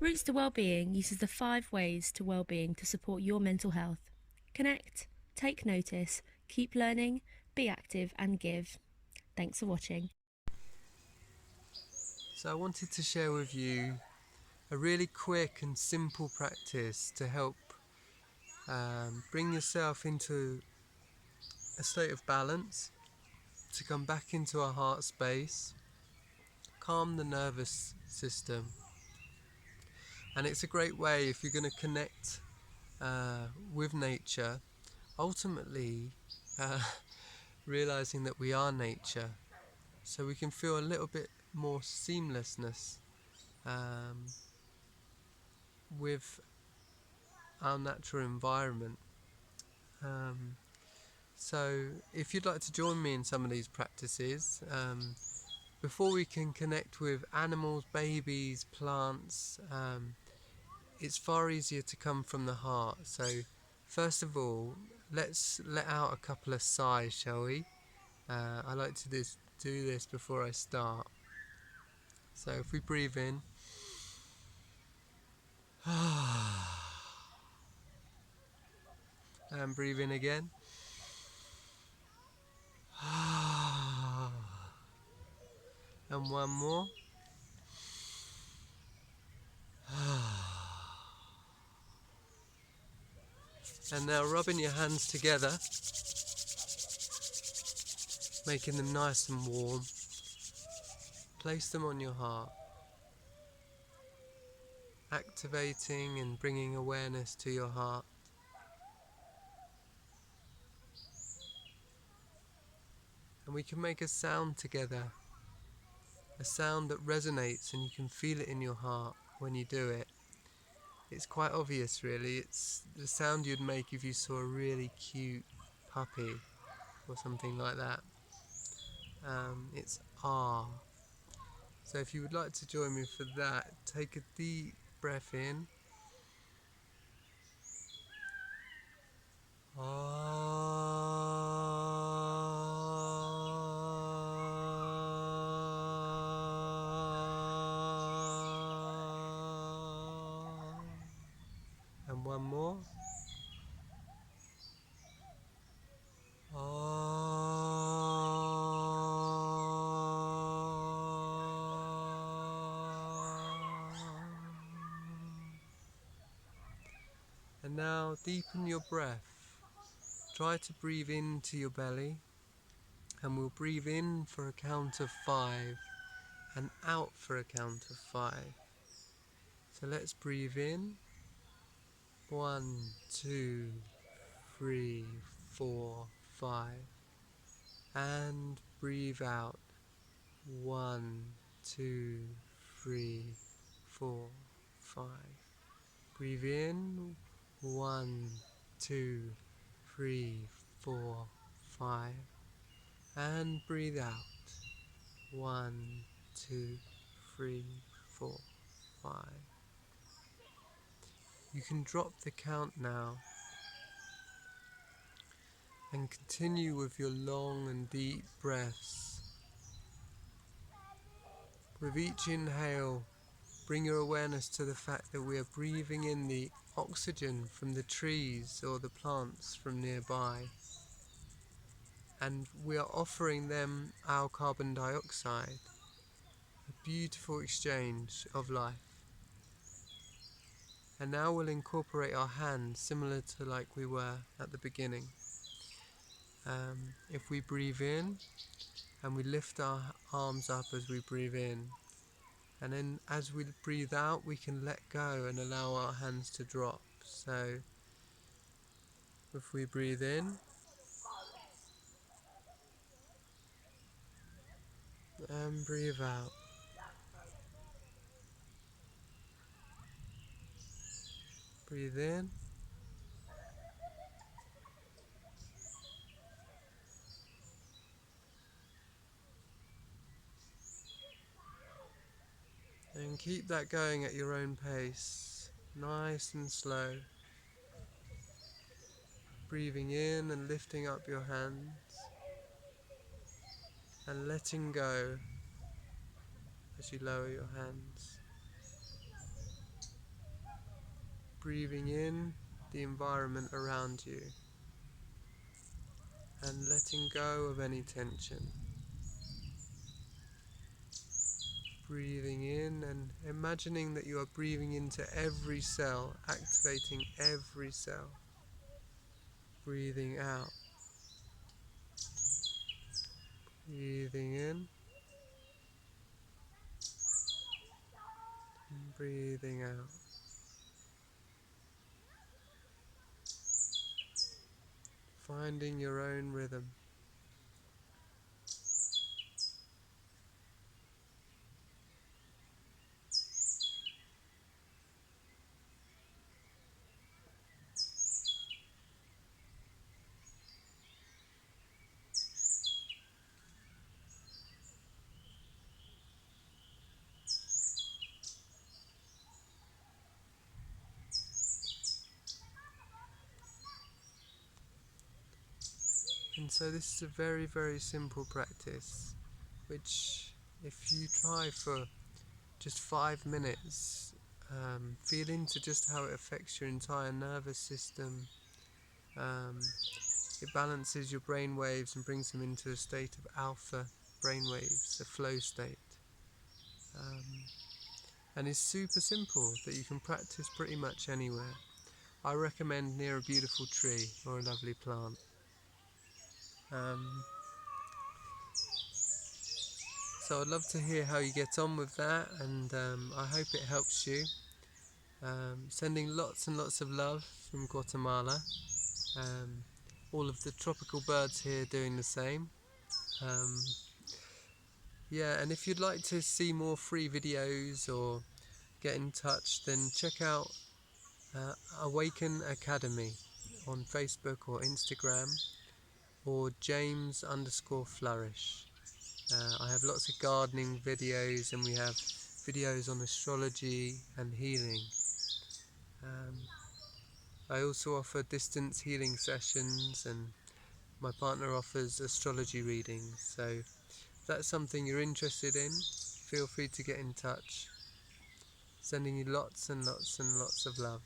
Roots to Wellbeing uses the 5 ways to wellbeing to support your mental health. Connect, take notice, keep learning, be active and give. Thanks for watching. So I wanted to share with you a really quick and simple practice to help bring yourself into a state of balance, to come back into a heart space, calm the nervous system. And it's a great way if you're going to connect with nature, ultimately realizing that we are nature, so we can feel a little bit more seamlessness with our natural environment. So if you'd like to join me in some of these practices, before we can connect with animals, babies, plants, it's far easier to come from the heart. So first of all, let's let out a couple of sighs, shall we? I like to do this before I start. So if we breathe in, and breathe in again, and one more. And now rubbing your hands together, making them nice and warm. Place them on your heart, activating and bringing awareness to your heart. And we can make a sound together, a sound that resonates and you can feel it in your heart when you do it. It's quite obvious really, it's the sound you'd make if you saw a really cute puppy or something like that. It's ah. So if you would like to join me for that, take a deep breath in. And one more. And now deepen your breath. Try to breathe into your belly, and we'll breathe in for a count of 5 and out for a count of 5. So let's breathe in. 1, 2, 3, 4, 5. And breathe out. 1, 2, 3, 4, 5. Breathe in. 1, 2, 3, 4, 5. And breathe out. 1, 2, 3, 4, 5. You can drop the count now and continue with your long and deep breaths. With each inhale, bring your awareness to the fact that we are breathing in the oxygen from the trees or the plants from nearby, and we are offering them our carbon dioxide, a beautiful exchange of life. And now we'll incorporate our hands similar to like we were at the beginning. If we breathe in and we lift our arms up as we breathe in, and then as we breathe out we can let go and allow our hands to drop. So if we breathe in and breathe out, breathe in and keep that going at your own pace, nice and slow. Breathing in and lifting up your hands and letting go as you lower your hands. breathing in the environment around you and letting go of any tension. Breathing in and imagining that you are breathing into every cell, activating every cell. Breathing out. Breathing in. And breathing out. Finding your own rhythm. And so this is a very, very simple practice, which if you try for just 5 minutes, feel into just how it affects your entire nervous system. It balances your brain waves and brings them into a state of alpha brain waves, a flow state. And it's super simple that you can practice pretty much anywhere. I recommend near a beautiful tree or a lovely plant. So I'd love to hear how you get on with that, and I hope it helps you. Sending lots and lots of love from Guatemala. All of the tropical birds here doing the same. Yeah, and if you'd like to see more free videos or get in touch, then check out Awaken Academy on Facebook or Instagram, or James_Flourish. I have lots of gardening videos, and we have videos on astrology and healing. I also offer distance healing sessions, and my partner offers astrology readings. So if that's something you're interested in, feel free to get in touch. Sending you lots and lots and lots of love.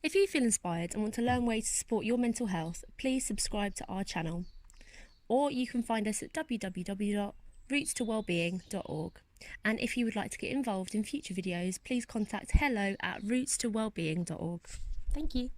If you feel inspired and want to learn ways to support your mental health, please subscribe to our channel. Or you can find us at www.rootstowellbeing.org. And if you would like to get involved in future videos, please contact hello@rootstowellbeing.org. Thank you.